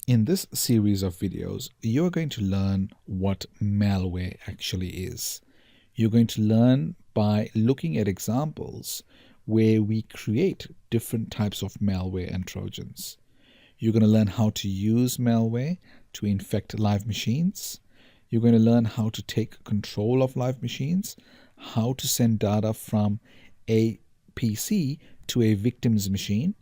In this series of videos, you're going to learn what malware actually is. You're going to learn by looking at examples where we create different types of malware and Trojans. You're going to learn how to use malware to infect live machines. You're going to learn how to take control of live machines, how to send data from a PC to a victim's machine.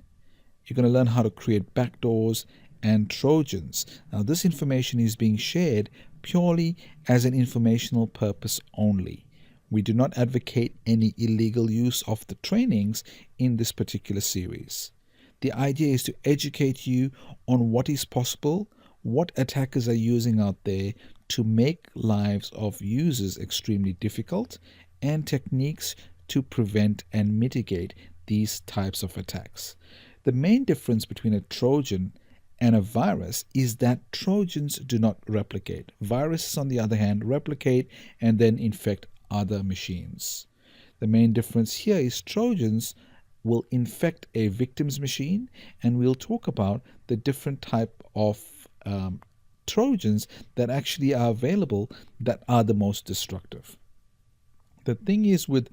You're going to learn how to create backdoors and Trojans. Now, this information is being shared purely as an informational purpose only. We do not advocate any illegal use of the trainings in this particular series. The idea is to educate you on what is possible, what attackers are using out there to make lives of users extremely difficult, and techniques to prevent and mitigate these types of attacks. The main difference between a Trojan and a virus is that Trojans do not replicate. Viruses, on the other hand, replicate and then infect other machines. The main difference here is Trojans will infect a victim's machine, and we'll talk about the different type of Trojans that actually are available that are the most destructive. The thing is with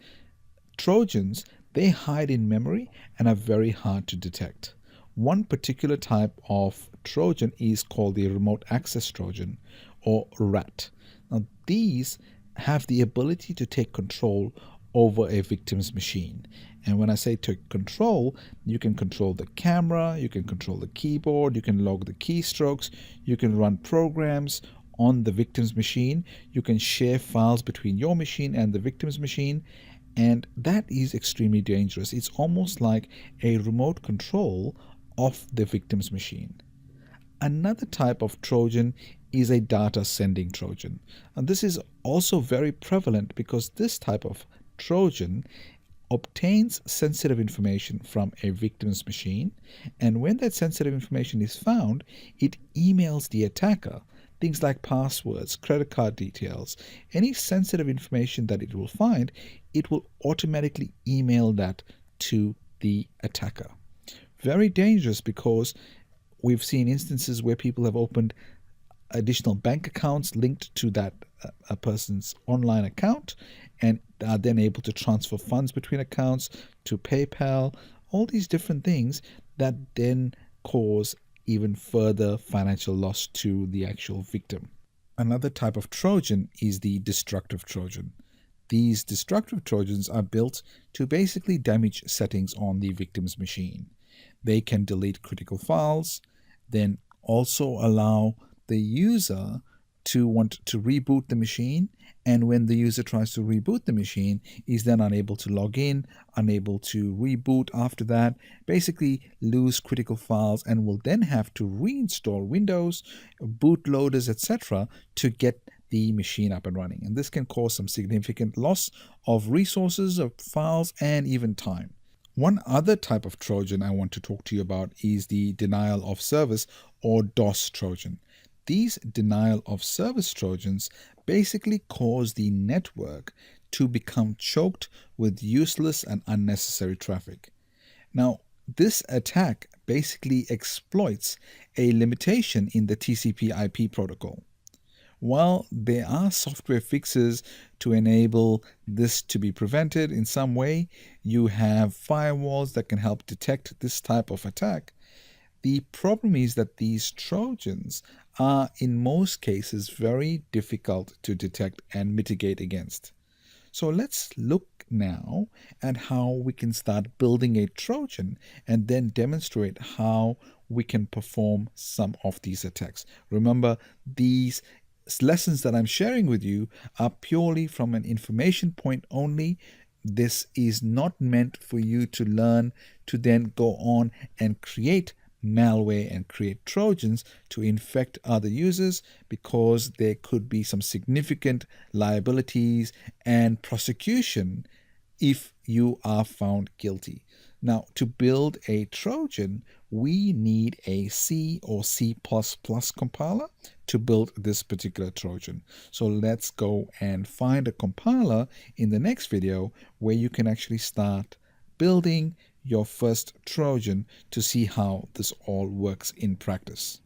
Trojans, they hide in memory and are very hard to detect. One particular type of Trojan is called the remote access Trojan or RAT. Now, these have the ability to take control over a victim's machine. And when I say take control, you can control the camera, you can control the keyboard, you can log the keystrokes, you can run programs on the victim's machine, you can share files between your machine and the victim's machine, and that is extremely dangerous. It's almost like a remote control of the victim's machine. Another type of Trojan is a data sending Trojan. And this is also very prevalent because this type of Trojan obtains sensitive information from a victim's machine, and when that sensitive information is found, it emails the attacker things like passwords, credit card details, any sensitive information that it will find, it will automatically email that to the attacker. Very dangerous because we've seen instances where people have opened additional bank accounts linked to that a person's online account and are then able to transfer funds between accounts to PayPal, all these different things that then cause even further financial loss to the actual victim. Another type of Trojan is the destructive Trojan. These destructive Trojans are built to basically damage settings on the victim's machine. They can delete critical files, then also allow the user to want to reboot the machine, and when the user tries to reboot the machine is then unable to log in, unable to reboot after that, basically lose critical files, and will then have to reinstall Windows, bootloaders, etc. to get the machine up and running. And this can cause some significant loss of resources, of files, and even time. One other type of Trojan I want to talk to you about is the denial of service or DOS Trojan. These denial of service Trojans basically cause the network to become choked with useless and unnecessary traffic. Now, this attack basically exploits a limitation in the TCP/IP protocol. While there are software fixes to enable this to be prevented in some way, you have firewalls that can help detect this type of attack. The problem is that these Trojans are in most cases very difficult to detect and mitigate against. So let's look now at how we can start building a Trojan and then demonstrate how we can perform some of these attacks. Remember, these lessons that I'm sharing with you are purely from an information point only. This is not meant for you to learn to then go on and create malware and create Trojans to infect other users, because there could be some significant liabilities and prosecution if you are found guilty. Now, to build a Trojan, we need a C or C++ compiler to build this particular Trojan. So let's go and find a compiler in the next video where you can actually start building your first Trojan to see how this all works in practice.